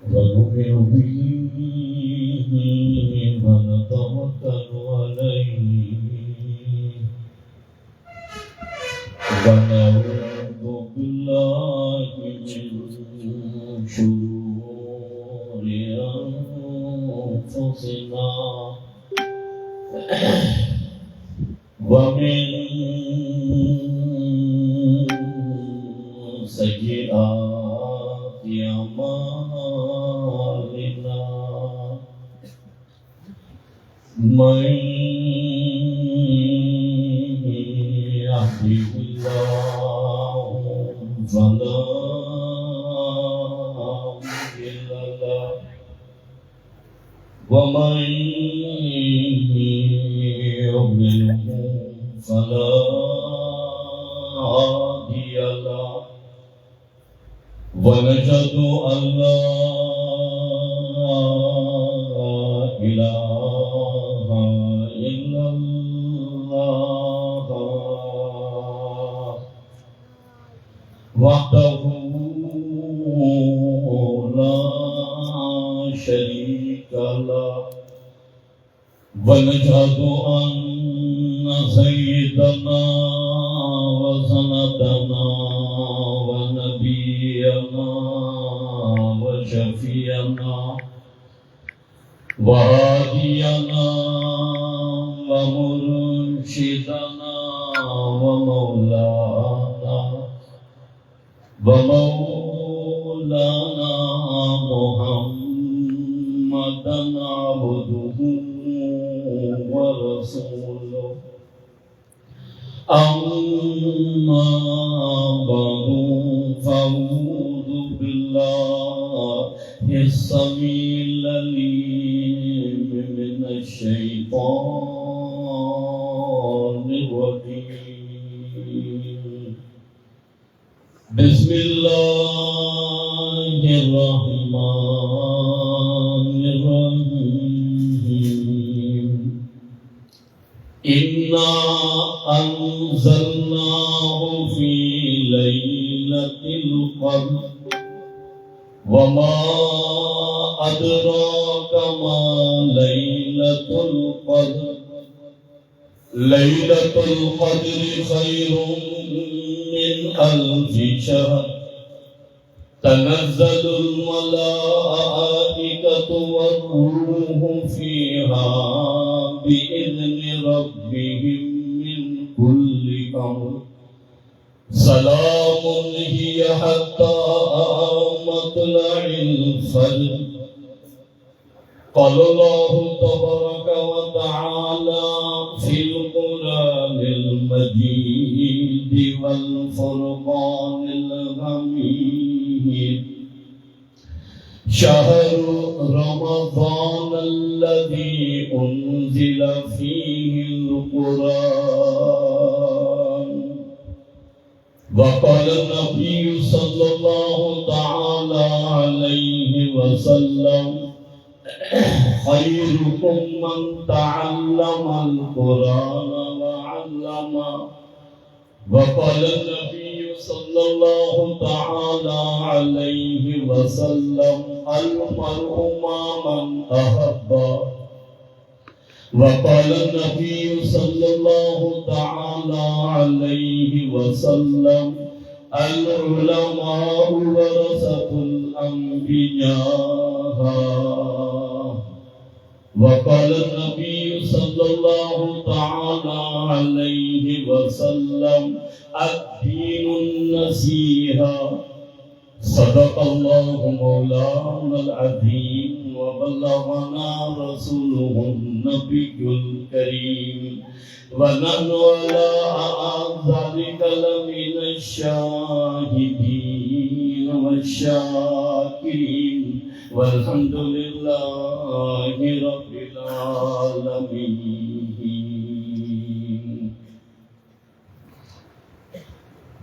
ونؤمن به ونتوكل عليه ونعوذ بالله من شرور أنفسنا ومن سيئات أعمالنا من يهده الله فلا مضل له ومن يضلل فلا هادي له ونشهد أن لا إله إلا الله وحده لا شريك له ونشهد أن سيدنا وسندنا ونبينا وشفيعنا وهادينا ومرشدنا ومولانا محمدا عبده ورسوله أما بعد فأعوذ بالله السميع العليم من الشيطان الرجيم بسم الله الرحمن الرحيم إنا أنزلناه في ليلة القدر وما أدراك ما ليلة القدر ليلة القدر خير من ألف شهر تنزل الملائكة والروح فيها بإذن ربهم من كل أمر سلام هي حتى مطلع الفجر قال الله تبارك وتعالى في القرآن المجيد والفرقان الحميد شهر رمضان الذي أنزل فيه القرآن وقال النبي صلى الله تعالى عليه وسلم خيركم من تعلم القرآن وعلمه وقال النبي صلى الله تعالى عليه وسلم المرء مع من أحب وقال النبي صلى الله تعالى عليه وسلم العلماء ورثة الأنبياء وقال النبي صلى الله تعالى عليه وسلم الدين النصيحة صدق الله مولانا العظيم وبلغنا رسوله النبي الكريم ونحن على ذلك لمن الشاهدين والشاكرين والحمد لله رب العالمين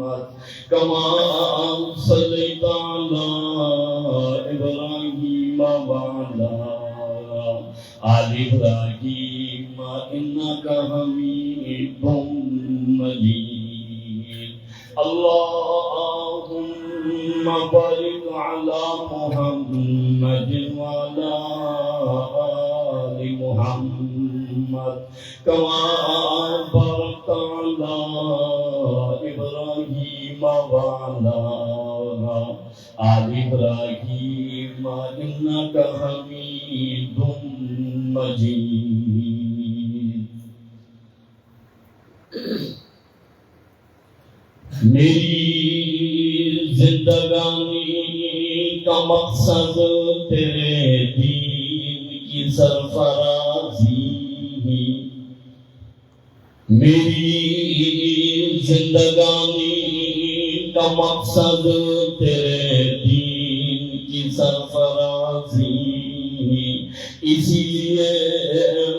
محمد كما صليت على إبراهيم وعلى آل إبراهيم إنك حميد مجيد اللهم بارك على محمد وعلى آل محمد كما باركت على إبراهيم وعلى آل إبراهيم إنك حميد مجيد. میری زندگانی کا مقصد تیرے دین کی سرفرازی، میری زندگانی کا مقصد تیرے دین کی سرفرازی، اسی لیے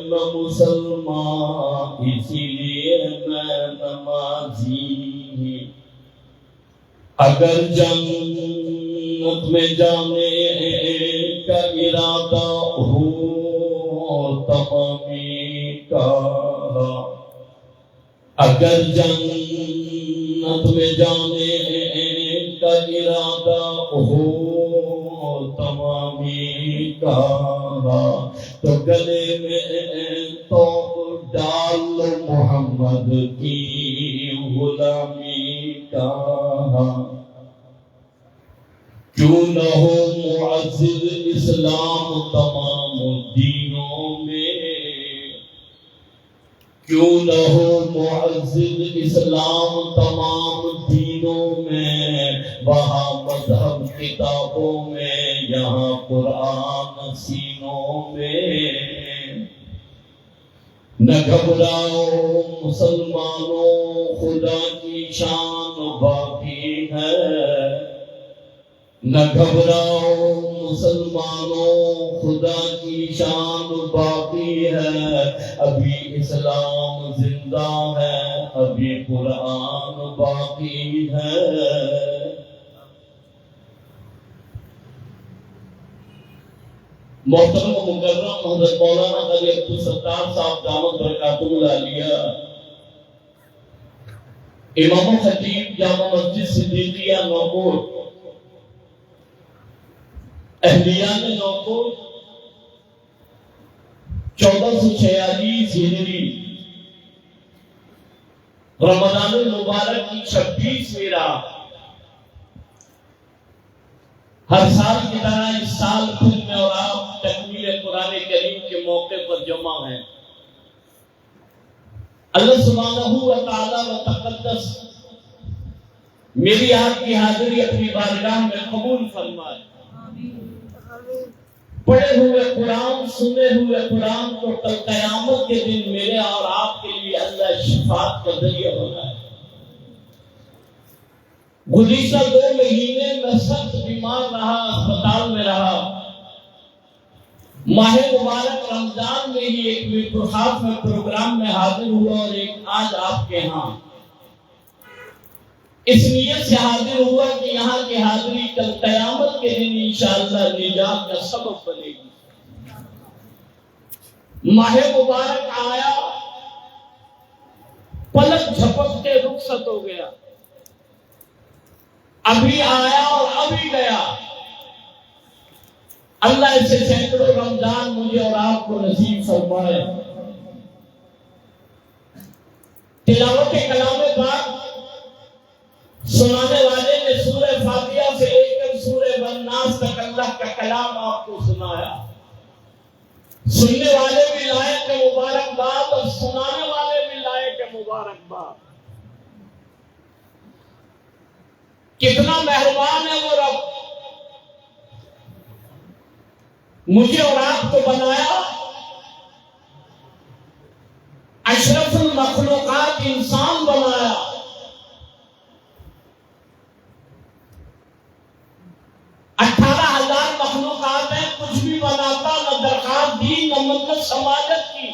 میں مسلمان، اسی لیے میں نمازی. اگر جنت میں جانے کا ارادہ ہو تمامی کا، اگر جنت میں جانے کا ارادہ ہو تمامی کا، تو گلے میں تو ڈال محمد کی غلامی کا. کیوں نہ ہو معزز اسلام تمام دینوں میں، کیوں نہ ہو معزز اسلام تمام دینوں میں، وہاں مذہب کتابوں میں، یہاں قرآن سینوں میں. نہ گھبراؤ مسلمانوں، خدا کی شان باقی ہے. نہ گھبراؤ مسلمانوں، خدا کی شان باقی ہے. ابھی اسلام زندہ ہے، ابھی قرآن باقی ہے. محترم و مکرم حضرت مولانا قاری عبدالستار صاحب دامت برکاتہ العالیہ، امام و خطیب جامع مسجد صدیقیہ نوکوٹ، اہلیان نوکوٹ، 1446 ہجری، رمضان المبارک کی 26ویں رات، ہر سال کی طرح اس سال پھر میں اور آپ تکمیل قرآن کریم کے موقع پر جمع ہیں. اللہ سبحانہ و تعالی و تقدس میری آپ کی حاضری اپنی بارگاہ میں قبول فرمائے. پڑھے ہوئے قرآن، سنے ہوئے قرآن کو کل قیامت کے دن میرے اور آپ کے لیے اللہ شفاعت کا ذریعہ بنائے. گزشتہ 2 مہینے میں سخت بیمار رہا، اسپتال میں رہا. ماہ مبارک رمضان میں ہی ایک میرپورخاص میں پروگرام میں حاضر ہوا اور ایک آج آپ کے ہاں اس نیت سے حاضر ہوا کہ یہاں کی حاضری کل قیامت کے دن انشاءاللہ نجات کا سبب بنے گی. ماہ مبارک آیا، پلک جھپکتے رخصت ہو گیا. ابھی آیا اور ابھی گیا. اللہ اسے سینکڑوں رمضان مجھے اور آپ کو نصیب فرمائے. تلاوت کلام پاک سنانے والے نے سورہ فاتحہ سے لے کر سورہ والناس تک اللہ کا کلام آپ کو سنایا. سننے والے بھی لائق مبارکباد اور سنانے والے بھی لائق مبارکباد. کتنا مہربان ہے وہ رب، مجھے اور آپ کو بنایا اشرف المخلوقات انسان بنایا. مخلوقات ہیں، کچھ بھی بناتا نہ درخواست دی نہ مدد سماجت کی.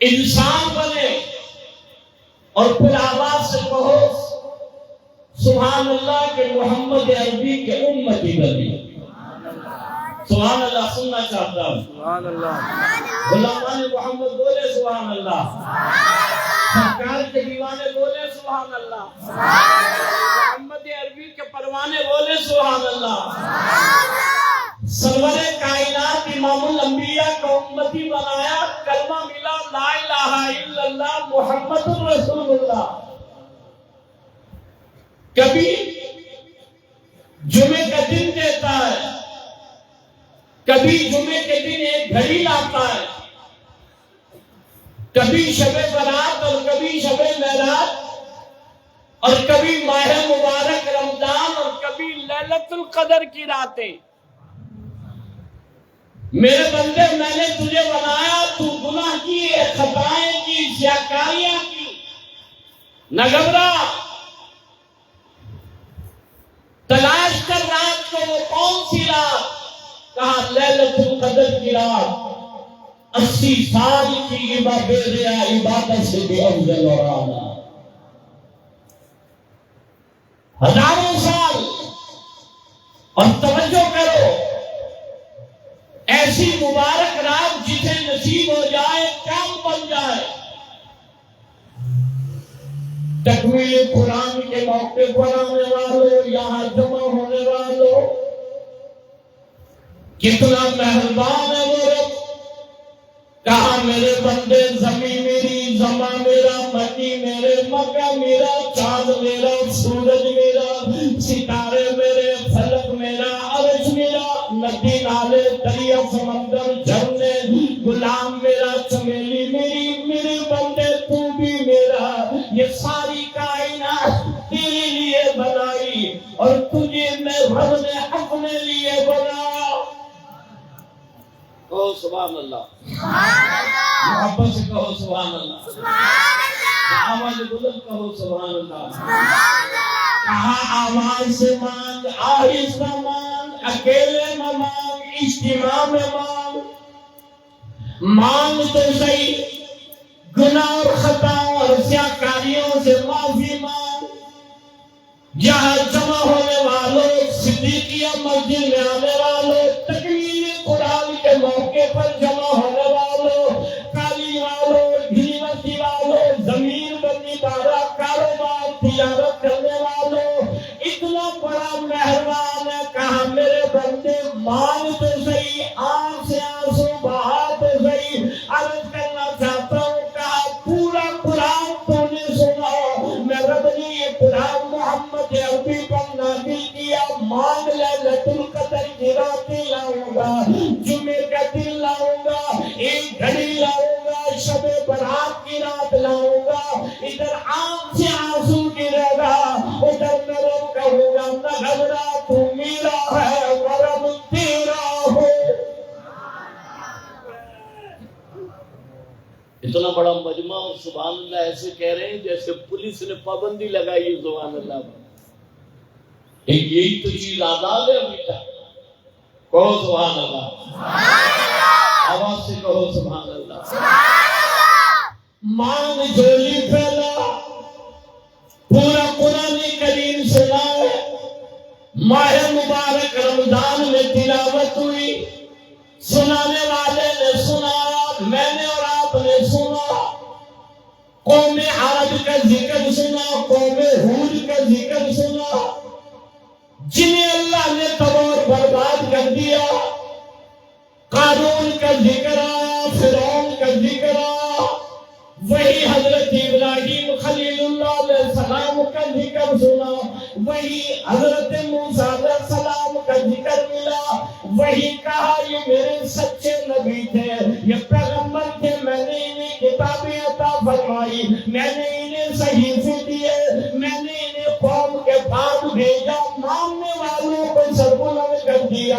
انسان بنے اور پھر آواز سے کہو سبحان اللہ کہ محمد عربی کے امتی بنی. سبحان اللہ سننا چاہتا ہوں. سبحان اللہ. غلامان محمد بولے سبحان اللہ. سرکار کے دیوانے بولے سبحان اللہ. محمد عربی کے پروانے بولے سبحان اللہ. سرور کائنات امام الانبیاء کو امتی بنایا. کلمہ ملا لا الہ الا اللہ محمد رسول اللہ. کبھی جمعے کا دن دیتا ہے, کبھی جمعے کے دن ایک گھڑی لاتا ہے, کبھی شب برات اور کبھی شب معراج, اور کبھی ماہ مبارک رمضان اور کبھی لیلۃ القدر کی راتیں. میرے بندے میں نے تجھے بنایا, تو گناہ کی, خطائیں کی, سیاکاریاں کی, نہ گھبرا. تلاش کر رات کو, وہ کون سی رات؟ کہا لیلۃ القدر کی رات. 80 سال کی عبادت سے بھی افضل اور اعلیٰ. ہزاروں سال. اور توجہ کرو, ایسی مبارک رات جسے نصیب ہو جائے کام بن جائے. تکمیل قرآن کے موقع پر آنے والوں, یہاں جمع ہونے والوں, کتنا مہربان ہے وہ رب. کہا میرے بندے زمین میری, زماں میرا, مٹی میرے, مکہ میرا, چاند میرا, سورج میرا, ستارے میرے, فلک میرا, عرش میرا, ندی نالے, دریا, سمندر, جھرنے, غلام میرا, چمیلی میری. میرے بندے تو بھی میرا. یہ ساری کائنات تیرے لیے بنائی اور تجھے میں رب نے اپنے لیے بنایا. کہو سبحان اللہ. محبت سے کہو سبحان اللہ. آواز بلند کہو سبحان اللہ. کہا آواز سے مانگ, آہستہ مانگ, اکیلے میں مانگ, اجتماع میں مانگ. مانگ تو صحیح, گناہ اور خطا اور سیاکاریوں سے معافی مانگ. یہاں جمع ہونے والوں, صدیقیہ مسجد میں آنے والوں, تکمیل قرآن کے موقع پر جمع ہونے والوں, کالی والوں, یونیورسٹی والوں, زمین بندی دارا, کاروبار تجارت کرنے والوں, اتنا بڑا مہربان ہے. کہا میرے بندے مان تو صحیح, آنکھ سے آنسو بہا تو صحیح. عرض کرنا چاہتا ہوں, کہا پورا قرآن تو نے سنا, میں رب نے یہ قرآن محمد عربی پر نازل کیا. مانگ لیلۃ القدر کی راتیں لاؤں گا, جمعے کا دن لاؤں گا, ایک گھڑی لاؤں گا, شب برات کی رات لاؤں گا. ادھر آنکھ سے آنسو گرے گا, ادھر میں رب کہوں گا نہ گھبرا, تو میرا ہے ورب تیرا ہو. اتنا بڑا مجمع اور سبحان اللہ ایسے کہہ رہے ہیں جیسے پولیس نے پابندی لگائی ہے سبحان اللہ پر. یہی تو چیز آزاد ہے ابھی تک. کہو سبحان اللہ. آواز سے کہو سبحان اللہ. مانگ جھولی پھیلا, پورا قرآن کریم سنا. ماہ مبارک رمضان میں تلاوت ہوئی, سنانے والے نے سنا, میں نے اور آپ نے سنا. قوم عاد کا ذکر سنا, قوم ہود کا ذکر سنا, جنہیں اللہ نے تباہ اور برباد کر دیا. قارون کا ذکر آیا, فرعون کا ذکر آیا. وہی حضرت ابراہیم خلیل اللہ علیہ السلام کا ذکر سنا, وہی حضرت موسیٰ علیہ السلام کا ذکر ملا. وہی کہا یہ میرے سچے نبی تھے, یہ پیغمبر تھے, میں نے انہیں کتابیں عطا فرمائی, میں نے انہیں صحیفے دیے, میں نے انہیں قوم کے بعد بھیجا. ماننے والوں کو سربلند کر دیا,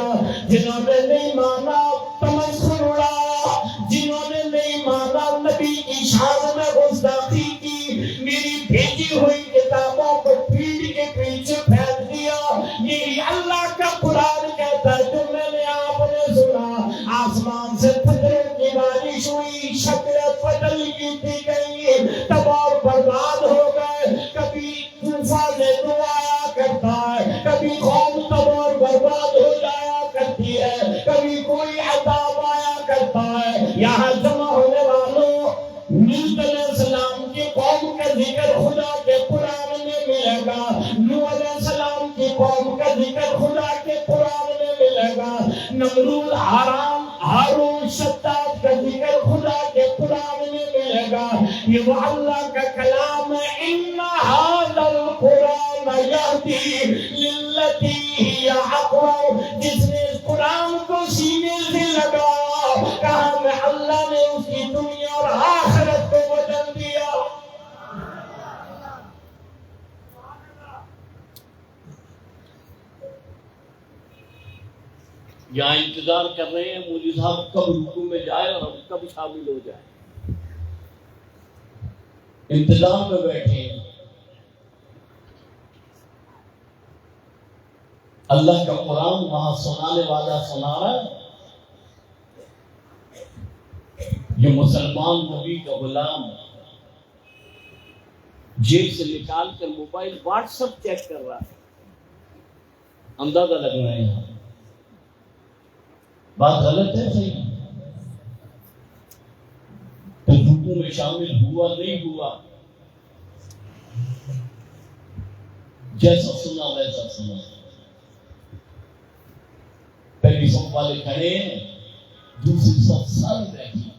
جنہوں نے نہیں مانا تمسخر اڑایا, جنہوں نے نہیں مانا نبی کی شان میں گستاخی کی, میری بھیجی ہوئی کتابوں کو پیڑھ کے پیچھے پھینک دیا. یہی اللہ کا قرآن کہتا ہے جو میں نے آپ نے سنا. آسمان سے پتھروں کی بارش ہوئی, شکلیں بدل کی گئی, تباہ برباد ہو گئے. کبھی طوفان دعایا کرتا اللہ کا کلام ہے، ان ھذا القرآن یہدی للتی ہی اقوم، جس نے اس قرآن کو سینے سے لگا، کہا میں اللہ نے اس کی دنیا اور آخرت کو بدل دیا۔ یہاں انتظار کر رہے ہیں مولوی صاحب کب رکوع میں جائے اور ہم کب شامل ہو جائیں، انتظار میں بیٹھے ہیں۔ اللہ کا قرآن وہاں سنانے والا سنا رہا ہے، یہ مسلمان نبی کا غلام جیب سے نکال کر موبائل واٹس ایپ چیک کر رہا ہے، اندازہ لگ رہے ہیں بات غلط ہے صحیح تو رکوع میں شامل ہوا نہیں ہوا، جیسا سنا ویسا سنا، پہلی صف والے کھڑے ہیں، دوسری صف ساری بیٹھی،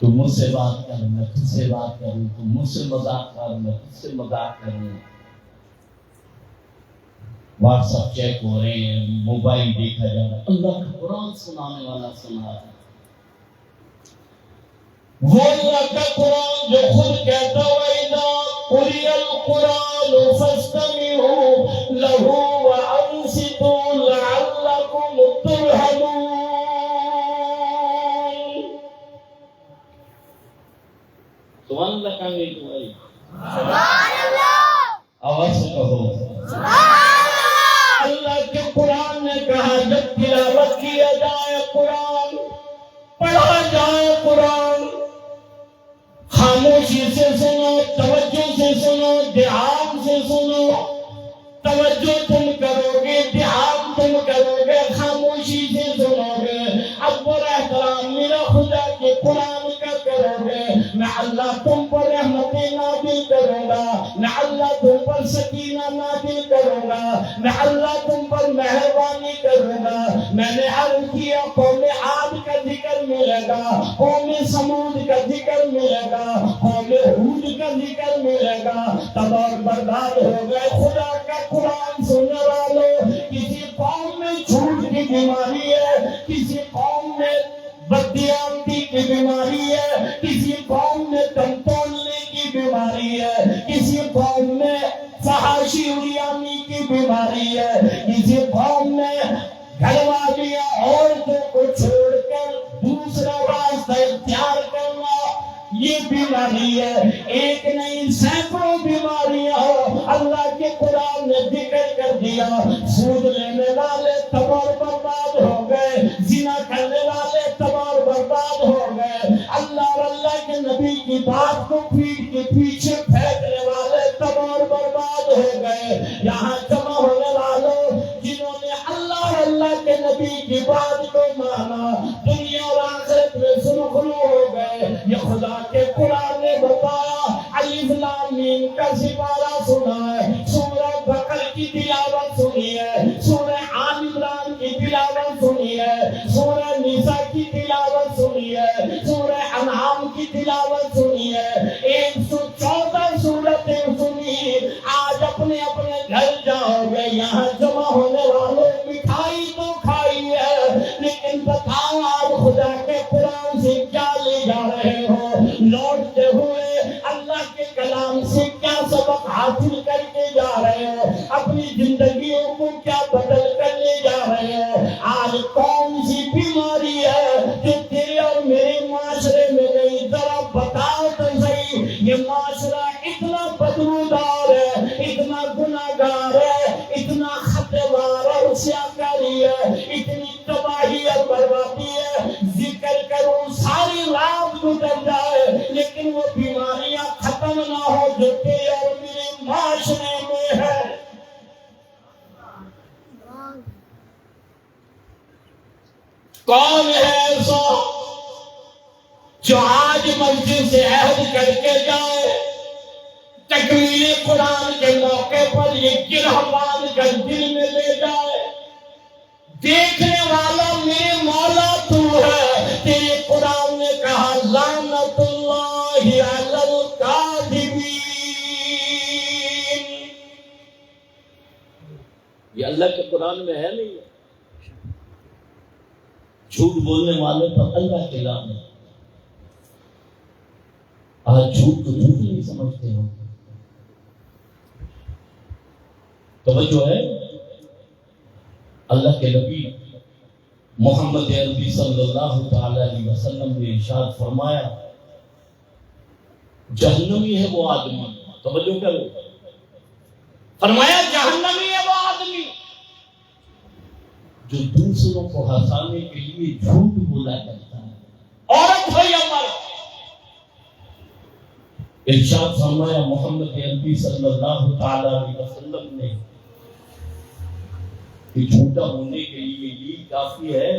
تو مجھ سے بات کر، میں تجھ سے بات کروں، تو مجھ سے مذاق کر، میں تجھ سے مذاق کروں، واٹس ایپ چیک ہو رہے ہیں، موبائل دیکھا جا رہا ہے، اللہ کا قرآن سنانے والا سنا رہا ہے۔ وہ اللہ کا قرآن جو خود کہتا وَإِذَا قُرِئَ الْقُرْآنُ فَاسْتَمِعُوا لَهُ وَأَنصِتُوا لَعَلَّكُمْ تُرْحَمُونَ۔ سبحان اللہ کہیں گے تمہاری، سبحان اللہ، آواز سے کہو اللہ کے قرآن نے کہا جب تلاوت کیا جائے قرآن، پڑھا جائے قرآن، خاموشی سے سنو، توجہ سے سنو، دھیان سے سنو، توجہ تم کرو گے، دھیان تم کرو گے، خاموشی سے سنو گے، اکبر احترام میرا خدا کے قرآن کا کرو گے، میں اللہ تم پر رحمتیں نازل کروں گا، میں اللہ تم پر سکینہ نازل کروں گا، میں اللہ تم پر مہربانی کروں گا۔ میں نے عرض کیا قوم عاد کا ذکر ملے گا، قوم سمود کا ذکر ملے گا، قوم ہود کا ذکر ملے گا، تباہ برباد ہو گئے۔ خدا کا قرآن سننے والوں، کسی قوم میں جھوٹ کی بیماری ہے، کسی قوم میں بددیانتی کی بیماری ہے، کسی قوم میں دم تولنے کی بیماری ہے، کسی قوم میں فحاشی اڑیانی کی بیماری ہے، کسی قوم میں گھر والیاں عورتوں کو چھوڑ کر دوسرا راستہ اختیار کرنا یہ بیماری ہے۔ ایک نہیں سینکڑوں بیماریاں ہو، اللہ کے قرآن نے ذکر کر دیا۔ سود لینے والے تباہ برباد ہو گئے، زنا کرنے والے تباہ برباد ہو گئے، اللہ اور اللہ کے نبی کی بات کو پیٹ کے پیچھے پھینکنے والے تباہ برباد ہو گئے۔ یہاں جمع ہونے والوں جنہوں نے اللہ اور اللہ کے نبی کی بات کو مانا، دنیا اور آخرت میں سرخرو ہو گئے۔ یہ خدا کے قرآن نے بتایا، الف لام میم کا سپارہ سنا ہے، سورہ بقرہ کی تلاوت سنی ہے، سورہ آل عمران کی تلاوت سنی ہے، سورہ نساء کی تلاوت سنی ہے، سورہ انعام کی تلاوت سنی ہے، 114 سورتیں سنی۔ آج اپنے اپنے گھر جاؤ گے، یہاں جمع ہونے والوں مٹھائی تو کھائی ہے، لیکن بتاؤ آپ خدا کے قرآن سے کیا لے جا رہے ہو؟ لوٹتے ہوئے اللہ کے کلام سے کیا سبق حاصل کر کے جا رہے ہو؟ اپنی زندگیوں کو کیا بدل کر لے جا رہے ہو؟ آج کون سی بیماری ہے جو تیرے اور میرے معاشرے میں نہیں؟ ذرا بتاؤ تو صحیح۔ یہ معاشرہ اتنا بدبودار ہے، اتنا گناہگار ہے، اتنا خطرناک اور سیاکاری ہے، اتنی تباہی اور بربادی ہے، ذکر کروں ساری رات گزر جائے لیکن وہ بیماریاں ختم نہ ہو جو تیرے اور میرے معاشرے میں ہے۔ کون ہے ایسا جو آج مسجد سے عہد کر کے جائے، تکمیل قرآن کے موقع پر یہ گرہ باندھ کر دل میں لے جائے؟ دیکھنے والا میرے مولا تو ہے، تیرے قرآن نے کہا لعنت اللہ یہ اللہ کے قرآن میں ہے نہیں. جھوٹ بولنے والے پر اللہ کے لعنت. آج جھوٹ کو جھوٹ نہیں سمجھتے ہو. توجہ ہے. اللہ کے نبی محمد عربی صلی اللہ تعالی علیہ وسلم نے ارشاد فرمایا جہنمی ہے وہ آدمی. توجہ کرو. فرمایا جہنمی ہے وہ آدمی جو دوسروں کو ہنسانے کے لیے جھوٹ بولا کرتا ہے. عورت ہو یا مرد. ارشاد فرمایا محمد عربی صلی اللہ تعالی علیہ وسلم نے کہ جھوٹا ہونے کے لیے یہ کافی ہے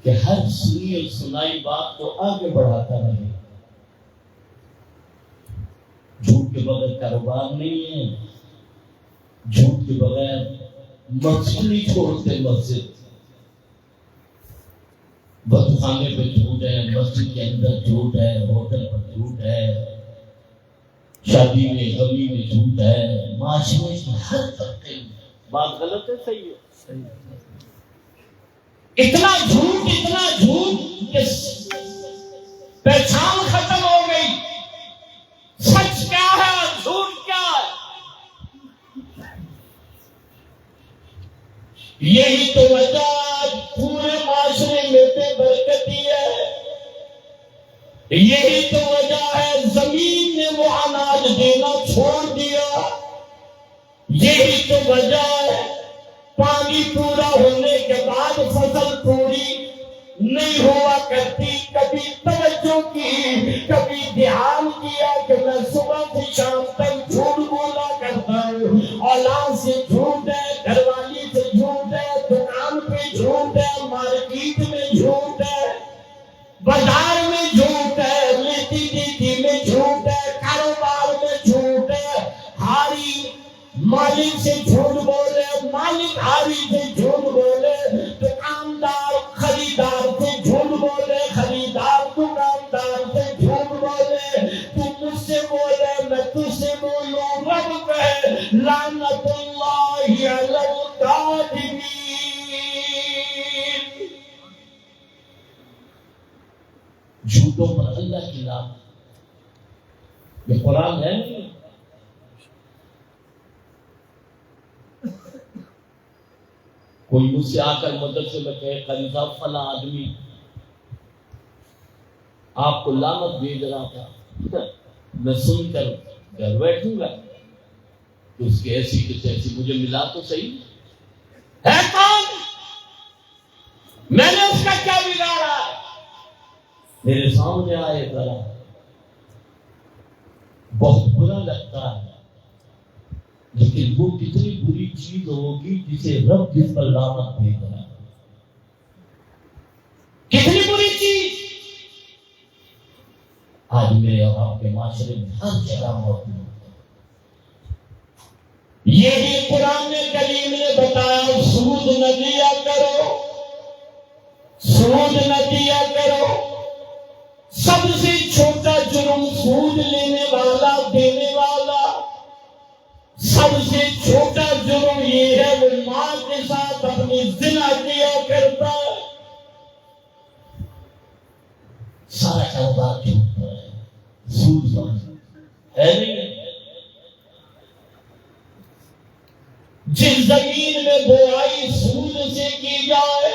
کہ ہر سنی اور سنائی بات کو آگے بڑھاتا رہے. جھوٹ کے بغیر کاروبار نہیں ہے. جھوٹ کے بغیر مسجد نہیں چھوڑتے. مسجد بت خانے پہ جھوٹ ہے, مسجد کے اندر جھوٹ ہے, ہوٹل پر جھوٹ ہے, شادی میں غمی میں جھوٹ ہے, معاشرے کی ہر طبقے میں. بات غلط ہے صحیح ہے؟ اتنا جھوٹ کہ پہچان ختم ہو گئی. سچ کیا ہے اور جھوٹ کیا ہے. یہی تو وجہ پورے معاشرے میں بے برکتی ہے. یہی تو وجہ ہے زمین نے وہ اناج دینا چھوڑ دیا. یہی تو وجہ ہے پانی پورا ہونے کے بعد فصل پوری نہیں ہوا کرتی. کبھی توجہ کی, کبھی دھیان کیا کہ میں صبح سے شام تک جھوٹ بولا کرتا ہوں. اولاد سے جھوٹ ہے, گھر والی سے جھوٹ ہے, دکان پہ جھوٹ ہے, مارکیٹ میں جھوٹ ہے, بازار میں جھوٹ ہے, لیتی دیتی میں جھوٹ ہے, کاروبار میں جھوٹ ہے. ہاری مالک سے جھوٹ بولے, مالک ہاری سے جھوٹ بولے, دکاندار خریدار سے جھوٹ بولے, خریدار دکاندار سے جھوٹ بولے. تو مجھ سے بولے, میں تجھ سے بولوں. رب کہے لعنت اللہ علی الکاذبین. جھوٹوں پر اللہ کی لعنت. یہ قرآن ہے نہیں. کوئی مجھ سے آ کر مدرسے میں کہے قاری صاحب فلاں آدمی آپ کو لعنت بھیج رہا تھا, میں سن کر گھر بیٹھوں گا کہ اس کی ایسی کی تیسی. مجھے ملا تو صحیح ہے کون, میں نے اس کا کیا بگاڑا, میرے سامنے آئے ذرا. بہت برا لگتا ہے, لیکن وہ کتنی بری چیز ہوگی جسے رب جس پر لعنت بھیج رہا ہے. کتنی بری چیز آج میرے اور آپ کے معاشرے میں ہر جگہ موجود ہے. یہی قرآن کریم نے بتایا سود نہ دیا کرو, سود نہ دیا کرو. سب سے چھوٹا جرم سود لینے والا, دینے والا. سب سے چھوٹا جرم یہ ہے وہ ماں کے ساتھ اپنی زنا کیا کرتا ہے. سارا کاروبار جھوٹ پر ہے, سود پر ہے نہیں. جس زمین میں بوائی سود سے کی جائے,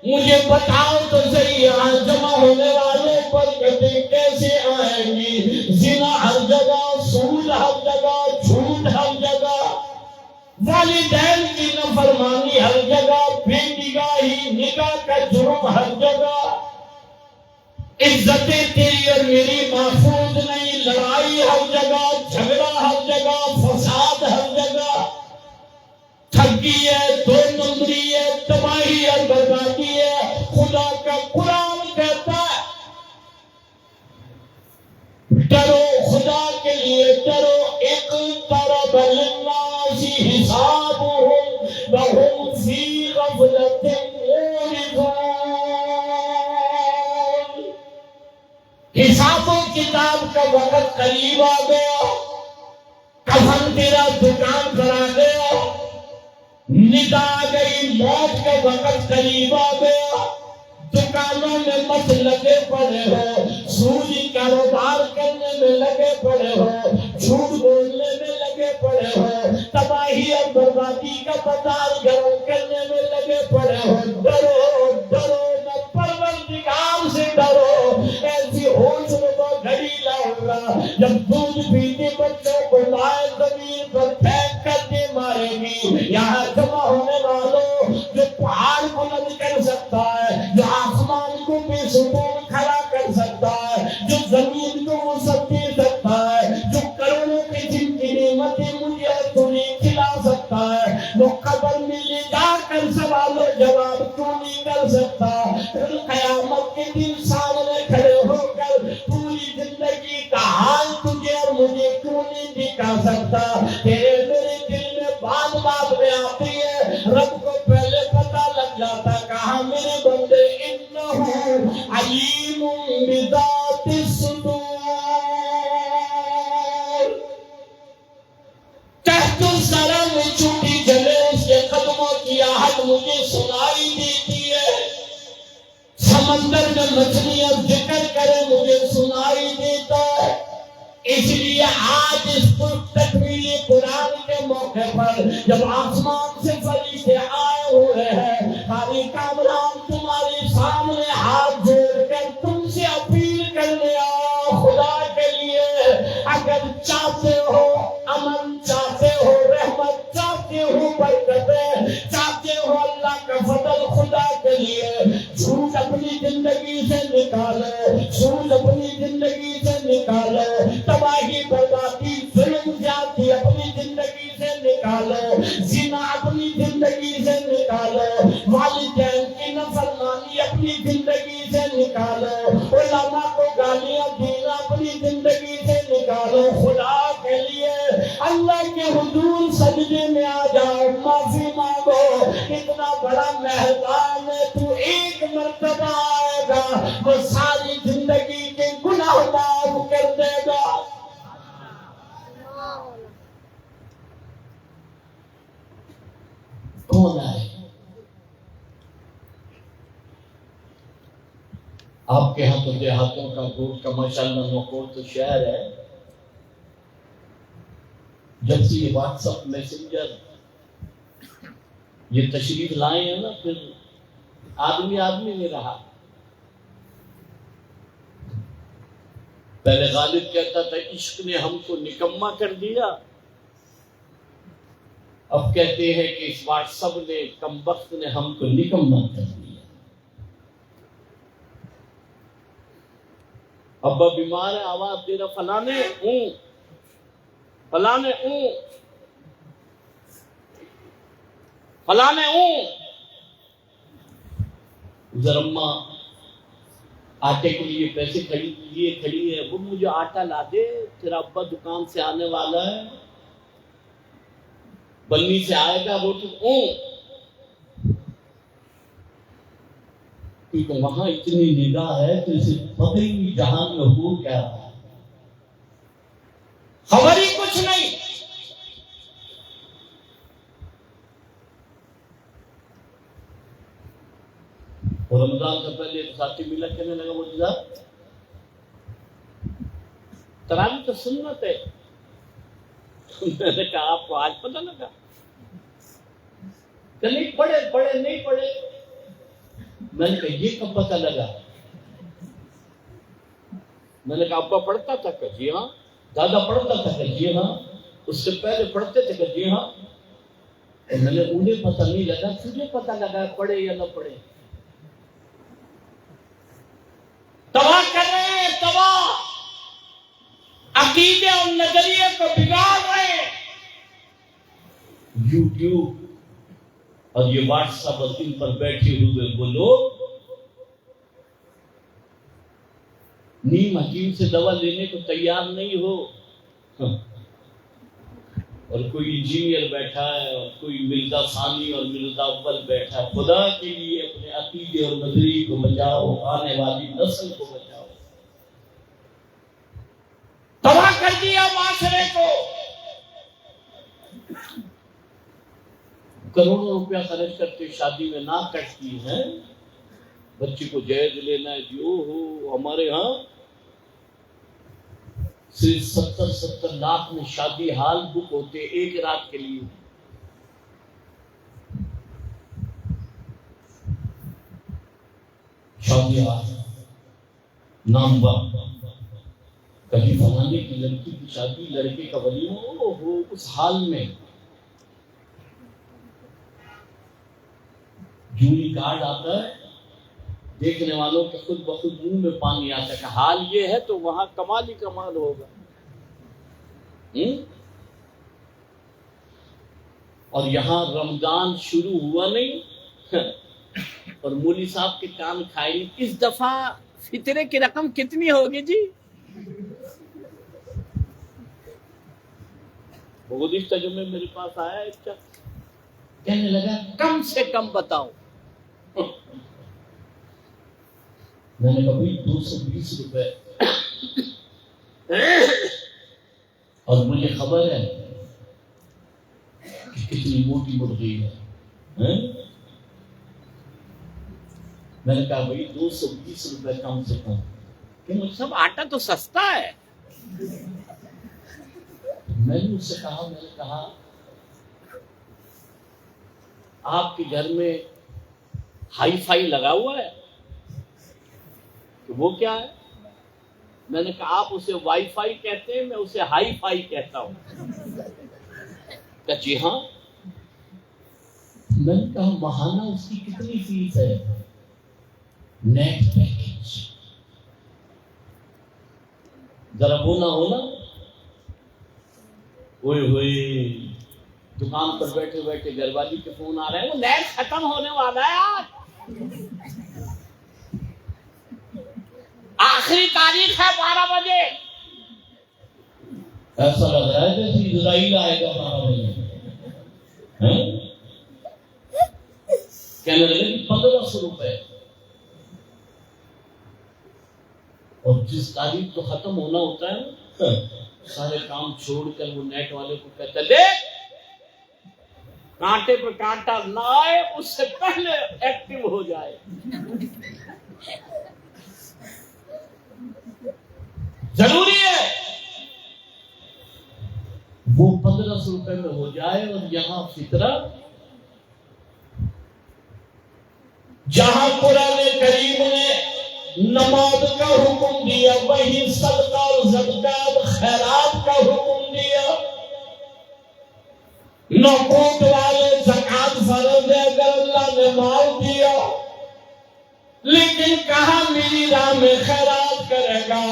مجھے بتاؤ تو صحیح, یہاں جمع ہونے والوں پر کہتے کیسے آئیں گی. زنا ہر جگہ, سود ہر جگہ, جھوٹ ہر جگہ, والدین کی نافرمانی ہر جگہ, بے نگاہی, نگاہ کا جرم ہر جگہ. عزتیں تیری اور میری محفوظ نہیں, لڑائی ہر جگہ, جھگڑا ہر جگہ, فساد ہر جگہ, ٹھگی ہے, دو نمبری ہے, تباہی اور بربادی ہے. خدا کا قرآن کہتا ہے ڈرو, خدا کے لیے ڈرو. اقترب للناس حسابهم وهم في غفلة معرضون. حساب و کتاب کا وقت قریب آ گیا. کفن تیرا دکان پر آ گیا, ندا آ گئی، موت کا وقت قریب آ گیا، دکانوں میں مت لگے پڑے ہو، سودی کاروبار کرنے میں لگے پڑے ہو، جھوٹ بولنے میں لگے پڑے ہو، تباہی اور بربادی کا بازار گرم کرنے میں لگے پڑے ہو، ڈرو ڈرو نہ پروردگار سے ڈرو، ایسی ہوش میں گھڑی لاؤں گا جب دودھ پیتے بچوں کو لائے زمین پر پھینک کر کے مارے گی۔ یہاں جمع ہونے والوں، جو پہاڑ بلند کر سکتا ہے، جو آسمان کو بے ستون کھڑا کر سکتا ہے، جو زمین کو وسعت دے سکتا ہے، جو کروڑوں کی جن کی نعمتیں مجھے اور تمہیں کھلا سکتا ہے، وہ قبر میں لے جا کر سوال و جواب کیوں نہیں کر سکتا؟ پھر قیامت کے دن سامنے کھڑے ہو کر پوری زندگی کا حال تجھے اور مجھے کیوں نہیں دکھا سکتا؟ تیرے میرے دل میں بات بات میں آتی ہے، رب کو پہلے پتہ لگ جاتا، کہاں میرے بندے انہو علیم بذات الصدور، تحت الثری میں چھوٹی جلے اس کے قدموں کی آہٹ مجھے سنائی دیتی ہے، سمندر میں مچھلیاں ذکر کرے مجھے سنائی دیتا ہے۔ اس لیے آج اس تکمیلی قرآن کے موقع پر جب آسمان سے فرشتے آئے ہوئے ہیں، ہماری کامران تمہارے سامنے ہاتھ جوڑ کر تم سے اپیل کرنے آیا، خدا کے لیے اگر چاہتے ہو امن، چاہتے ہو رحمت، چاہتے ہو برکتیں، چاہتے ہو اللہ کا فضل، خدا کے لیے جھوٹ اپنی زندگی سے نکالو، جھوٹ اپنی زندگی سے نکالو، تباہی بربادی ظلم زیادتی اپنی زندگی سے نکالو، زنا اپنی زندگی سے نکالو، والدین کی نافرمانی اپنی زندگی سے نکالو، علماء کو گالیاں دینا اپنی زندگی سے نکالو، خدا کے لیے اللہ کے حضور سجدے میں آ جاؤ، معافی مانگو، اتنا بڑا مہربان ہے، تو ایک مرتبہ آئے گا وہ ساری زندگی کے گناہ معاف کر دے گا۔ کون آئے؟ آپ کے ہاں تو دیہاتوں کا گوٹ کا ماشاءاللہ نقول تو شہر ہے، جب سے یہ واٹس ایپ میسنجر یہ تشریف لائے ہیں نا، پھر آدمی آدمی نہیں رہا۔ پہلے غالب کہتا تھا عشق نے ہم کو نکما کر دیا، اب کہتے ہیں کہ اس واٹس ایپ نے کمبخت نے ہم کو نکما کر دیا۔ ابا بیمار ہے، آواز دے رہا فلانے ہوں فلانے ہوں فلانے ہوں، ادھر اماں آٹے کے لیے پیسے لیے کھڑی ہے، وہ مجھے آٹا لا دے، تیرا ابا دکان سے آنے والا ہے، بنی سے آئے گا وہ تو کیونکہ وہاں اتنی نگاہ ہے تو اسے پتہ ہی نہیں جہان میں ہو کیا رہا ہے، خبر ہی کچھ نہیں۔ اور رمضان سے پہلے ایک ساتھی ملا، کہنے لگا مجھے تراویح تو سنت ہے۔ میں نے کہا آپ کو آج پتہ لگا؟ کہ نہیں پڑھے نہیں پڑھے۔ میں نے کہا یہ کب پتہ لگا؟ میں نے کہا ابا پڑھتا تھا کہ جی ہاں، دادا پڑھتا تھا کہ جی ہاں، اس سے پہلے پڑھتے تھے کہ جی ہاں۔ اور میں نے انہیں پتہ نہیں لگا، تجھے پتہ لگا پڑھے یا نہ پڑھے؟ تباہ کر رہے ہیں، تباہ عقیدے اور نظریے کو بگاڑ رہے ہیں۔ یوٹیوب اور یہ واٹس ایپ اور ان پر بیٹھے ہوئے وہ لوگ نیم حکیم سے دوا لینے کو تیار نہیں ہو، اور کوئی انجینئر بیٹھا ہے اور کوئی مرزا ثانی اور مرزا اول بیٹھا ہے۔ خدا کے لیے اپنے عقیدے اور نظریے کو بچاؤ، آنے والی نسل کو بچاؤ۔ تباہ کر دیا معاشرے کو۔ کروڑوں روپیہ خرچ کرتے شادی میں ناک کٹتی ہیں، بچی کو جہیز لینا ہے جی، او ہو ہمارے ہاں صرف 70 لاکھ میں شادی ہال بک ہوتے ایک رات کے لیے۔ شادی ہال نام کبھی فلانے کی لڑکی کی شادی، لڑکے کا ولیمہ، او ہو اس حال میں جولی کارڈ آتا ہے، دیکھنے والوں کے خود بخود منہ میں پانی آتا ہے کہ حال یہ ہے تو وہاں کمال ہی کمال ہوگا۔ اور یہاں رمضان شروع ہوا نہیں اور مولوی صاحب کے کان کھائی، اس دفعہ فطرے کی رقم کتنی ہوگی جی؟ گزشتہ جمعے میرے پاس آیا ایک شخص، کہنے لگا کم سے کم بتاؤ۔ میں نے کہا بھائی 220 روپے، اور مجھے خبر ہے کہ کتنی موٹی مرغی ہے۔ میں نے کہا بھائی 220 روپے کم سے کم، کہ مجھ سب آٹا تو سستا ہے۔ میں نے اس سے کہا آپ کے گھر میں ہائی فائی لگا ہوا ہے؟ کہ وہ کیا ہے؟ میں نے کہا آپ اسے وائی فائی کہتے ہیں، میں اسے ہائی فائی کہتا ہوں۔ کہ جی ہاں۔ میں نے کہا ماہانہ اس کی کتنی فیس ہے؟ نیٹ پیکج ذرا وہ نہ ہونا، ہوئے ہوئے دکان پر بیٹھے بیٹھے گھر والی کے فون آ رہے ہیں، وہ نیٹ ختم ہونے والا ہے آج، آخری تاریخ ہے 12 بجے۔ ایسا لگ رہا ہے جیسے اسرائیل آئے گا 12 بجے۔ کہنے لگے 1500 روپے، اور جس تاریخ کو ختم ہونا ہوتا ہے نا، سارے کام چھوڑ کر وہ نیٹ والے کو کہتا ہے دیکھ کانٹے پہ کانٹا نہ آئے اس سے پہلے ایکٹیو ہو جائے۔ ضروری ہے وہ 1500 روپے میں ہو جائے، اور یہاں فطرہ جہاں قرآن کریم نے نماز کا حکم دیا، وہی صدقہ اور زکوٰۃ خیرات کا حکم دیا۔ نقود والے زکوٰۃ فرض ہے اگر اللہ نے مال دیا، لیکن کہا میری راہ میں خیرات کرے گا،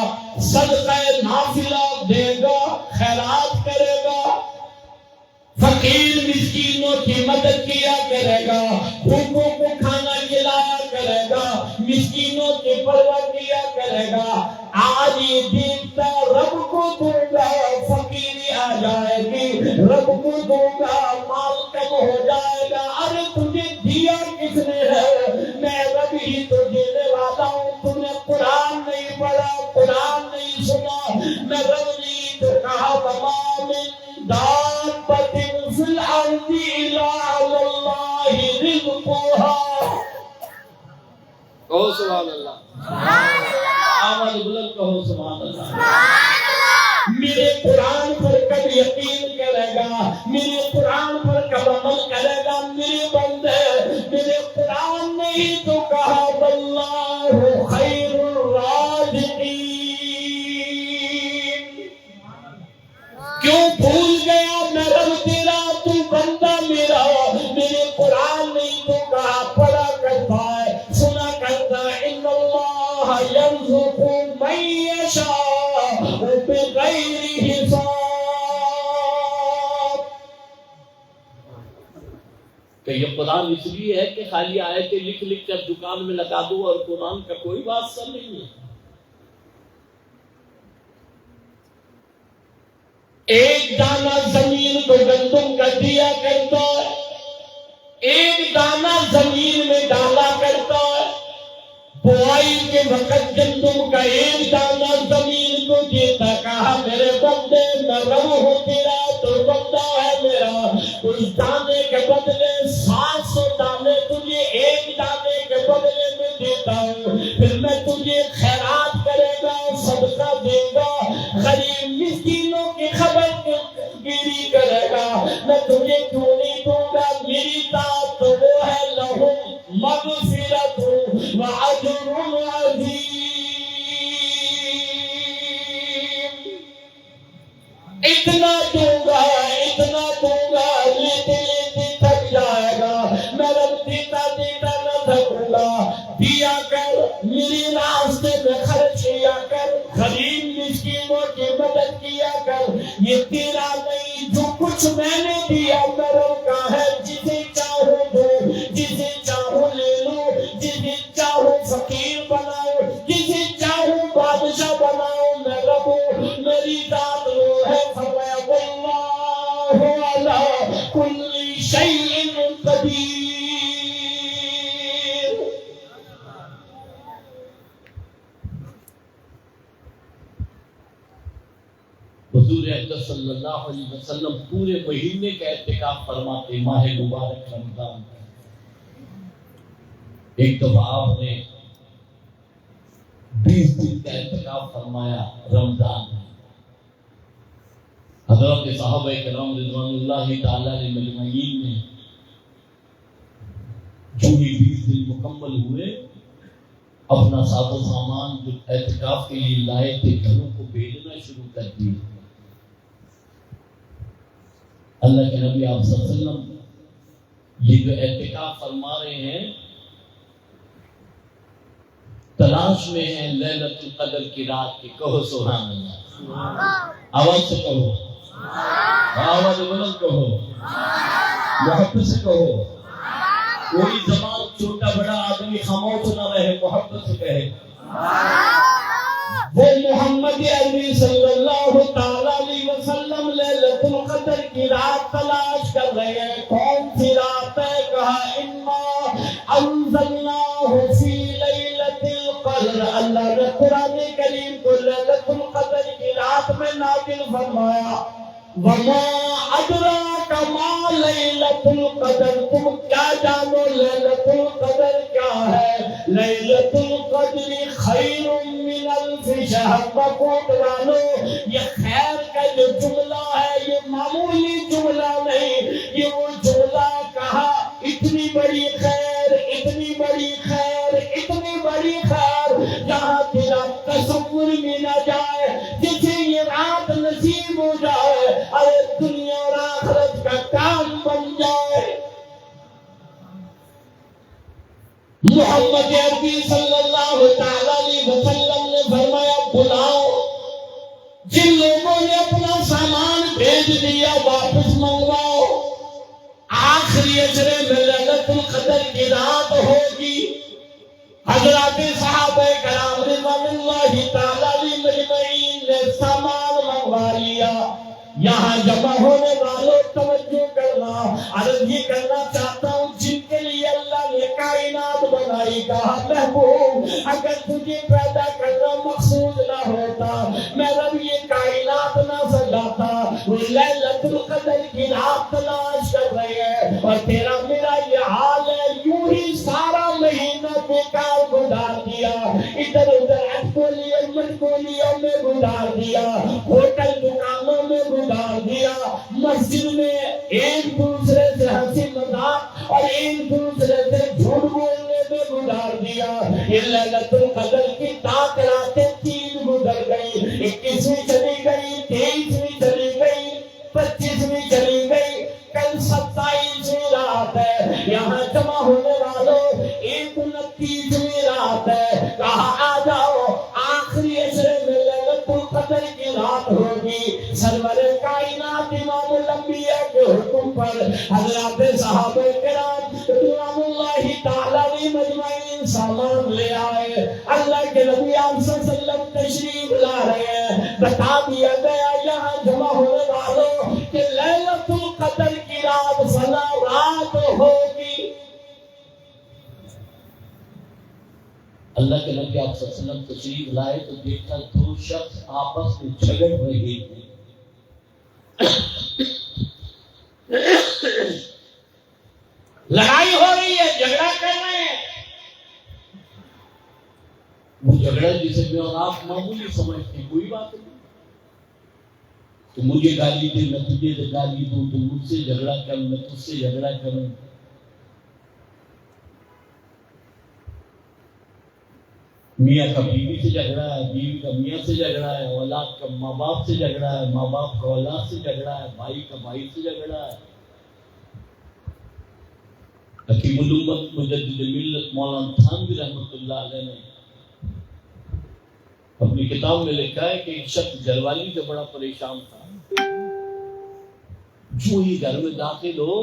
صدقہ نافلہ دے گا، خیرات کرے گا، فقیر مسکینوں کی مدد کیا کرے گا، بھوکوں کو کھانا کھلایا کرے گا، مسکینوں کی پرواہ کیا کرے گا۔ آج یہ دیکھتا رب کو دوں گا فقیری آ جائے گی، رب کو دوں گا مال کم ہو جائے گا۔ ارے تجھے دیا کس نے ہے؟ میں رب ہی تو دینے والا ہوں۔ تم نے قرآن نہیں پڑھا، قرآن نہیں سنا، میں رب نہیں تو کہا تمام دابۃ فی الارض الا علی اللہ رزقها۔ کہو سبحان اللہ، سبحان اللہ، آواز بلند کہو سبحان اللہ۔ سبحان اللہ۔ میرے قرآن پر کب یقین کرے گا، میرے قرآن پر کب عمل کرے گا میرے بندے؟ میرے قرآن نے ہی تو کہا واللہ خیر الرازقین۔ کیوں بھول گیا میں رب تیرا، تو بندہ میرا؟ میرے قرآن نے ہی تو کہا پڑھا کرتا ہے، سنا کرتا ہے، ان اللہ یرزق من یشاء بغیر حساب۔ کہ یہ قرآن اس لیے ہے کہ خالی آیتیں لکھ لکھ کر دکان میں لگا دو اور قرآن کا کوئی واسطہ نہیں ہے۔ ایک دانہ زمین کو گندم کا دیا کرتا ہے، ایک دانہ زمین میں ڈالا کرتا ہے، بوائی کے وقت گندم کا ایک دانہ زمین کو دیتا، کہا میرے بندے میں رب ہوں تیرا تو بندہ ہے میرا، اس دانے کے بدلے گیری کرے گا میں تجھے کیوں نہیں دوں گا میری ذات تو وہ ہے لہم مغفرت واجر عظیم اتنا دوں گا لیتے لیتے تھک جائے گا میں رب دیتا دیتا نہ تھکوں گا دیا کر میری راستے میں خرچ کیا کر غریب مسکینوں کی مدد کیا کر یہ تیرا نہیں جو کچھ میں نے دیا میں رب کا ہے جسے چاہوں دو جسے چاہوں لے لو جسے چاہوں فقیر بناؤ جسے چاہوں بادشاہ بناؤ میں رب ہوں میری ذات وہ ہے فرمایا واللہ علی کل شیء قدیر حضور اقدس صلی اللہ علیہ وسلم پورے مہینے کا اعتکاف فرماتے ماہ مبارک رمضان کا۔ ایک دفعہ آپ نے 20 دن کا اعتکاف فرمایا رمضان میں۔ حضرت صحابہ کرام رضوان اللہ تعالی علیہ مجمعین نے جو ہی 20 دن مکمل ہوئے اپنا ساز و سامان جو اعتکاف کے لیے لائے تھے گھروں کو بھیجنا شروع کر دیے۔ اللہ کے نبی آپ صلی اللہ علیہ وسلم یہ جو اعتکاف فرما رہے ہیں تلاش میں ہیں لیلۃ القدر کی رات کی، کہو سبحان اللہ، آواز سے کہو، آواز بلند کہو، محبت سے کہو، کوئی زبان چھوٹا بڑا آدمی خاموش نہ رہے، محبت سے کہے۔ وہ محمد عربی صلی اللہ تعالی علیہ وسلم لیلۃ القدر کی رات تلاش کر رہے ہیں، کون سی رات ہے؟ کہا انا انزلناہ فی لیلۃ القدر، اللہ نے قرآن کریم کو لیلۃ القدر کی رات میں نازل فرمایا۔ وما ادراک ما لیلۃ القدر، تم کیا جانو لیلۃ القدر کیا ہے؟ لیلۃ القدر خیر من الف شہر، بکوٹ والو یہ خیر کا جو جملہ ہے یہ معمولی جملہ نہیں، یہ وہ جملہ کہا اتنی بڑی خیر، اتنی بڑی خیر، اتنی بڑی خیر جہاں تیرا تصور بھی نہ جائے، جسے یہ رات نصیب ہو جائے، ارے دنیا اور آخرت کا کام بن جائے۔ محمد عربی صلی اللہ تعالی علیہ وسلم نے فرمایا بلاؤ جن لوگوں نے اپنا سامان بھیج دیا واپس منگواؤ، آخری اشرے میں لیلۃ القدر کی رات ہوگی۔ حضرات صحابہ کرام رضوان اللہ تعالی علیہ مجمعین نے سامان منگوا لیا۔ یہاں جمع ہونے والوں توجہ کرنا، عرض یہ کرنا چاہتا ہوں جن کے لیے اللہ نے کائنات بنائی، کہا محبوب اگر تجھے پیدا کرنا مقصود نہ ہوتا میں رب یہ کائنات نہ سجاتا۔ وہ لیلۃ القدر کی رات تلاش کر رہے ہیں اور تیرا میرا یہ حال ہے، یوں ہی سارا مہینہ بیکار گزار دیا، ادھر ادھر اٹکولیوں مٹکولیوں میں گزار دیا، ہوٹل دکانوں میں گزار دیا، مسجد میں ایک دوسرے سے ہنسی مذاق اور ایک دوسرے سے جھوٹ بولنے میں گزار دیا۔ یہ لیلۃ القدر کی تاک راتیں 3 گزر گئی، 21ویں چلی گئی، 23ویں چلی گئی، 25ویں چلی گئی، کل 27ویں رات ہے۔ یہاں جمع ہونے والوں ایک 29ویں رات ہے، کہا آ جاؤ آخری عشرے میں لیلۃ القدر کی رات ہوگی۔ سرور کائنات امام الانبیاء کے حکم پر حضرات صحابہ کرام رضوان اللہ تعالی علیہ مجمعین سامان لے آئے۔ اللہ کے نبی آپ صلی اللہ علیہ وسلم تشریف لا رہے ہیں، بتا دیا گیا یہاں جمع ہونے والوں کہ لیلۃ القدر کی رات فلاں رات ہوگی۔ اللہ کے نبی آپ صلی اللہ علیہ وسلم تشریف لائے تو دیکھا 2 شخص آپس میں جھگڑ رہے تھے۔ لڑائی ہو رہی ہے، جھگڑا کر رہے ہیں۔ وہ جھگڑا جسے میں اور آپ معمولی سمجھتے ہیں، کوئی بات نہیں، تو مجھے گالی دے، میں تجھے گالی دوں، تو مجھ سے جھگڑا کر، میں تجھ سے جھگڑا کروں. میاں کا بیوی سے جھگڑا ہے، بیوی کا میاں سے جھگڑا ہے، اولاد کا ماں باپ سے جھگڑا ہے، ماں باپ کا اولاد سے جھگڑا ہے، بھائی کا بھائی سے جھگڑا ہے. حکیم الامت مجدد ملت مولانا تھانوی رحمۃ اللہ علیہ نے اپنی کتاب میں لکھا ہے کہ ایک شخص گھر والی سے بڑا پریشان تھا. جو ہی گھر میں داخل ہو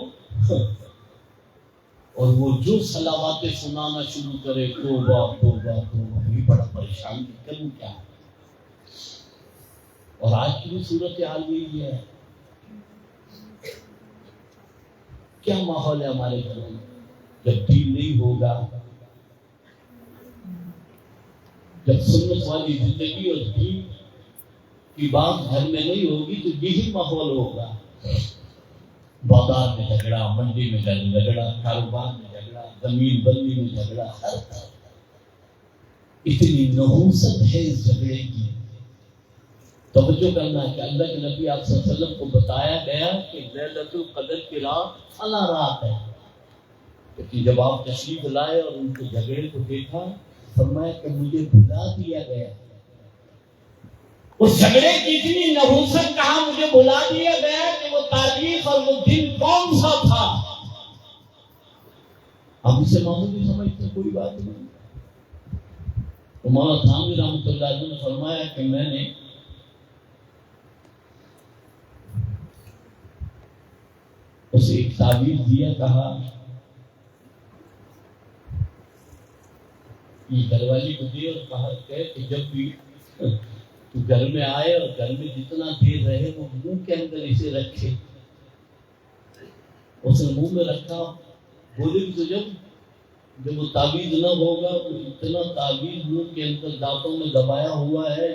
اور وہ جو صلواتیں سنانا شروع کرے، توبہ توبہ توبہ، یہ بڑا پریشان کہ کروں کیا. اور آج کی بھی صورت حال یہی ہے. کیا ماحول ہے ہمارے گھروں میں؟ جب دین نہیں ہوگا، جب سنت والی زندگی اور دین کی بات گھر میں نہیں ہوگی تو یہی ماحول ہوگا. بازار میں جھگڑا، منڈی میں جھگڑا، کاروبار میں جھگڑا، زمین بندی میں جھگڑا. اتنی نحوست ہے اس جھگڑے کی. توجہ کرنا ہے کہ اللہ کے نبی آپ صلی اللہ علیہ وسلم کو بتایا گیا کہ لیلۃ القدر کی رات فلاں رات ہے. لیکن جب آپ تشریف لائے اور ان کے جھگڑے کو دیکھا، فرمایا کہ مجھے بھلا دیا گیا. اس جھگڑے کی اتنی نحوست کہاں مجھے بھلا دیا گیا کہ وہ تاریخ اور وہ دن کون سا تھا. ہم اسے معمولی سمجھتے کوئی بات نہیں. تو مولانا تھانوی رحمۃ اللہ علیہ نے فرمایا کہ میں نے اسے ایک تعبیر دیا، کہا یہ گھر والی کو دی اور کہا کہ جب بھی تو گھر میں آئے اور گھر میں جتنا دیر رہے وہ منہ کے اندر اسے رکھے. اس نے منہ میں رکھا، بولے کہ تو جب وہ تعویذ نہ ہوگا تو اتنا تعویذ منہ کے اندر دانتوں میں دبایا ہوا ہے،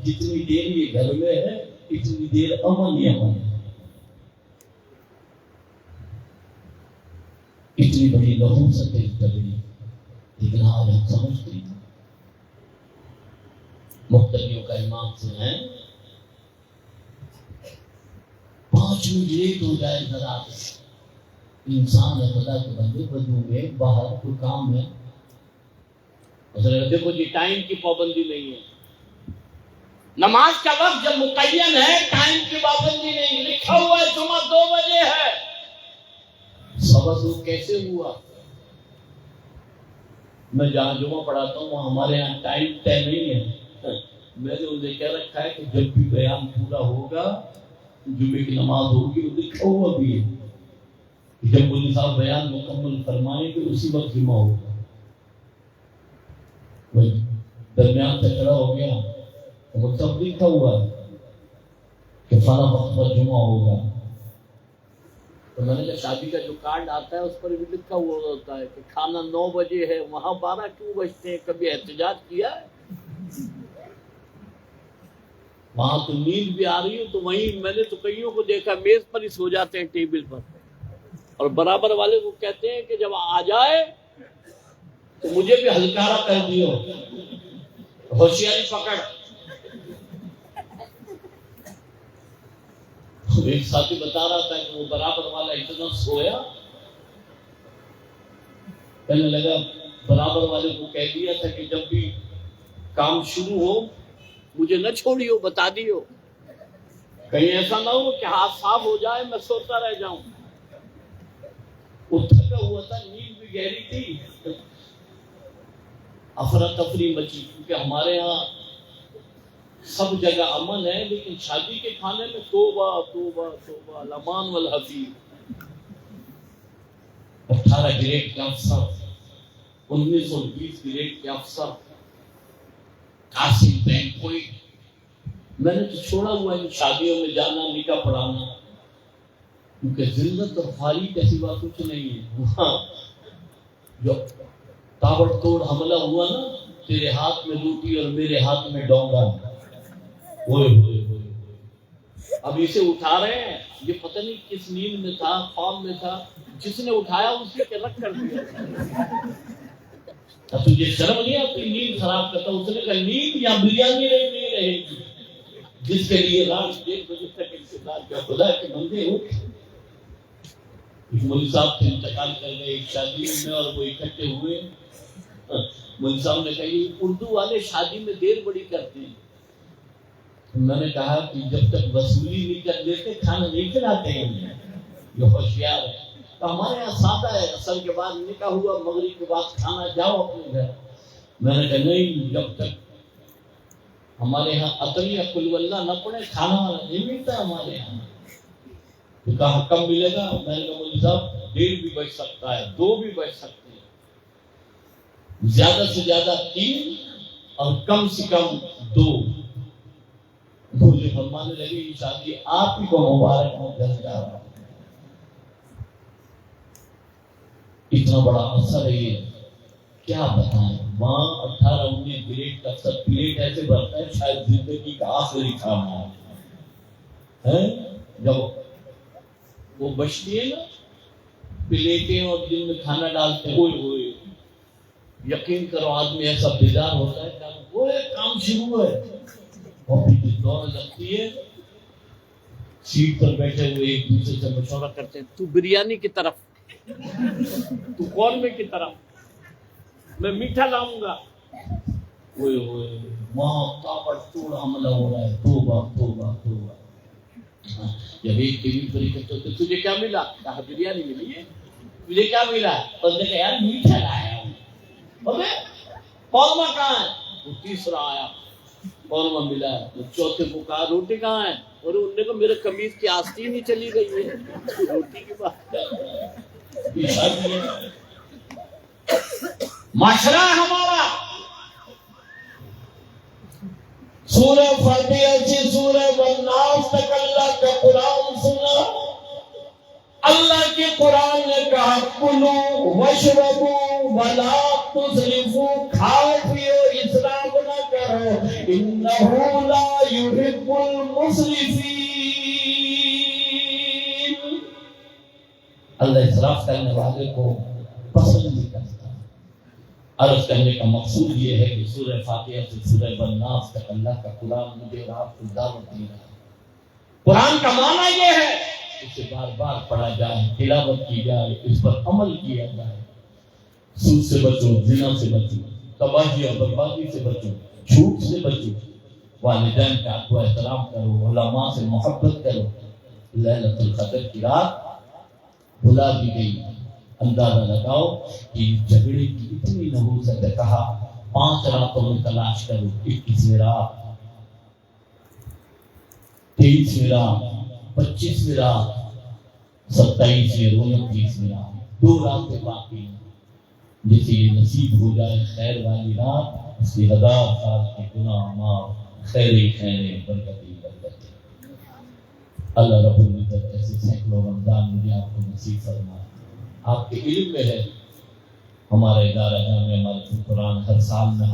جتنی دیر یہ گھر میں ہے اتنی دیر امن ہی امن ہے. اتنی بڑی نحوست ہے کبھی. لیکن آج ہم سمجھتے ہیں مقتدیوں کا امام سے ہیں 5 منٹ لیٹ ہو جائے ذرا، انسان ہے خدا کے بندے، بدو میں باہر کوئی کام ہے. دیکھو جی ٹائم کی پابندی نہیں ہے. نماز کا وقت جب متعین ہے، ٹائم کی پابندی نہیں. لکھا ہوا ہے جمعہ 2 بجے ہے، 2:15 کیسے ہوا؟ میں جہاں جمعہ پڑھاتا ہوں وہاں ہمارے یہاں ٹائم طے نہیں ہے. میں نے انہیں کہہ رکھا ہے کہ جب بھی بیان پورا ہوگا، جمعے کی نماز ہوگی، وہ لکھا ہوا بھی ہے. جب مولوی صاحب بیان مکمل فرمائیں گے اسی وقت جمعہ ہوگا. درمیان سے کھڑا ہو گیا، وہ سب لکھا ہوا ہے کہ فلاں وقت پر جمعہ ہوگا. تو میں نے کہا شادی کا جو کارڈ آتا ہے اس پر بھی لکھا ہوا ہوتا ہے کہ کھانا 9 بجے ہے، وہاں 12 کیوں بجتے ہیں؟ کبھی احتجاج کیا ہے؟ وہاں تو نیند بھی آ رہی ہو تو وہیں میں نے تو کئیوں کو دیکھا میز پر ہی سو جاتے ہیں ٹیبل پر، اور برابر والے کو کہتے ہیں کہ جب آ جائے تو مجھے بھی ہلکارا کر دیو، ہوشیاری پکڑ. ایک ساتھی بتا رہا تھا کہ وہ برابر والا اتنا سویا، کہنے لگا برابر والے کو کہہ دیا تھا کہ جب بھی کام شروع ہو مجھے نہ چھوڑیو، بتا دیو، کہیں ایسا نہ ہو کہ ہاتھ صاف ہو جائے میں سوتا رہ جاؤں. وہ تھکا ہوا تھا، نیند بھی گہری تھی، افراتفری مچی. کیونکہ ہمارے ہاں سب جگہ امن ہے، لیکن شادی کے کھانے میں توبہ توبہ توبہ، الامان والحفیظ. 18 گریڈ کے افسر، 1920 گریڈ کے افسر، قاسم بینک کوئی. میں نے تو چھوڑا ہوا ہے شادیوں میں جانا، نکاح پڑھانا، کیونکہ ذلت اور خالی کے سوا کچھ نہیں ہے. وہاں جو تابڑ توڑ حملہ ہوا نا، تیرے ہاتھ میں روٹی اور میرے ہاتھ میں ڈونگا، ہوئے ہوئے ہوئے ہوئے. اب اسے اٹھا رہے ہیں، یہ پتہ نہیں کس نیند میں تھا، خواب میں تھا، جس نے اٹھایا اسی کے رکھ کر دیا. اب تجھے شرم نہیں آتی نیند خراب کرتا؟ اس نے کہا نیند یا بریانی نہیں رہے گی، جس کے لیے رات 1 بجے تک انتظار کیا. خدا کے بندے اٹھ. مولوی صاحب سے انتقال کر گئے ایک شادی میں اور وہ اکٹھے ہوئے. مولوی صاحب نے کہا یہ اردو والے شادی میں دیر بڑی کرتے ہیں. میں نے کہا کہ جب تک وصولی نہیں کر لیتے کھانا نہیں کھلاتے ہیں. یہ ہوشیار ہے. تو ہمارے یہاں سادہ ہے, اصل کے بعد نکاح ہوا, مغرب کے بعد کھانا جاؤ اپنے گھر. میں نے کہا نہیں, جب تک ہمارے یہاں اطلیہ قل واللہ نہ پڑے کھانا نہیں ملتا ہمارے یہاں. تو کہا کب ملے گا؟ میں نے کہا مولوی صاحب 1:30 بھی بج سکتا ہے, 2 بھی بج سکتے ہیں, زیادہ سے زیادہ 3 اور کم سے کم 2. مجھے فرمانے لگے یہ شادی آپ ہی کو مبارک ہو. گھر جا رہا اتنا بڑا اثر ہے یہ, کیا بتائیں. وہاں 18-19 پلیٹ کا سب پلیٹ ایسے بھرتا ہے شاید زندگی کا آخری کھانا ہے. جب وہ بچتی ہے نا پلیٹیں اور جن میں کھانا ڈالتے ہیں, ہوئے یقین کرو آدمی ایسا بیدار ہوتا ہے کہ وہ کام شروع ہے. اور پھر دور لگتی ہے, سیٹ پر بیٹھے ہوئے ایک دوسرے سے مشورہ کرتے ہیں, تو بریانی کی طرف, تو قورمے کی طرف, میں میٹھا لاؤں گا. ہوئے وہاں تابڑ توڑ حملہ ہو رہا ہے. توبہ توبہ توبہ. جب ایک ٹیبل پر اکٹھے ہوتے تجھے کیا ملا؟ کہا بریانی ملی ہے. تجھے کیا ملا؟ اس نے کہا یار میٹھا لایا ہوں. ابے قورمہ کہاں ہے؟ وہ تیسرا آیا, قورمہ ملا ہے. وہ چوتھے کو کہا روٹی کہاں ہے؟ اور انہوں نے کہا میرے قمیض کی آستین ہی چلی گئی ہے. روٹی کی بات ہے. معاشرہ ہمارا سورہ فاتحہ سے سورہ والناس تک اللہ کا قرآن سنا. اللہ کے قرآن نے کہا کلو وشربو ولا تسرفو, کھاؤ پیو اسراف نہ کرو, انہ لا یحب المسرفین. اللہ اسراف کرنے والے کو پسند نہیں کرتا. عرض کرنے کا مقصود یہ ہے کہ سورہ فاتحہ سے سورہ والناس تک اللہ کا قرآن مجھے اور آپ کو دعوت دے رہا ہے. قرآن کا معنی یہ ہے اسے بار بار پڑھا جائے, تلاوت کی جائے, اس پر عمل کیا جائے. سود سے بچو, زنا سے بچو, تباہی اور بربادی سے بچو, جھوٹ سے بچو, والدین کا ادب و احترام کرو, علماء سے محبت کرو. لیلۃ القدر کی رات بھلا بھی گئی. اندازہ لگاؤ کہ جھگڑے کی اتنی نحوست ہے. کہا 5 راتوں میں تلاش کرو, 21ویں رات, 23ویں رات, 25ویں رات, 27ویں, 29ویں رات, 2 راتیں باقی. جیسے یہ نصیب ہو جائے خیر والی رات, اس کی 1000 سال کے گناہ معاف, خیر خیر برکتی برکتی. اللہ رب العزت ایسے سینکڑوں رمضان مجھے آپ کو نصیب فرمائے. آپ کے علم میں ہے ہمارا ادارہ جامعہ مالک القرآن ہر سال میں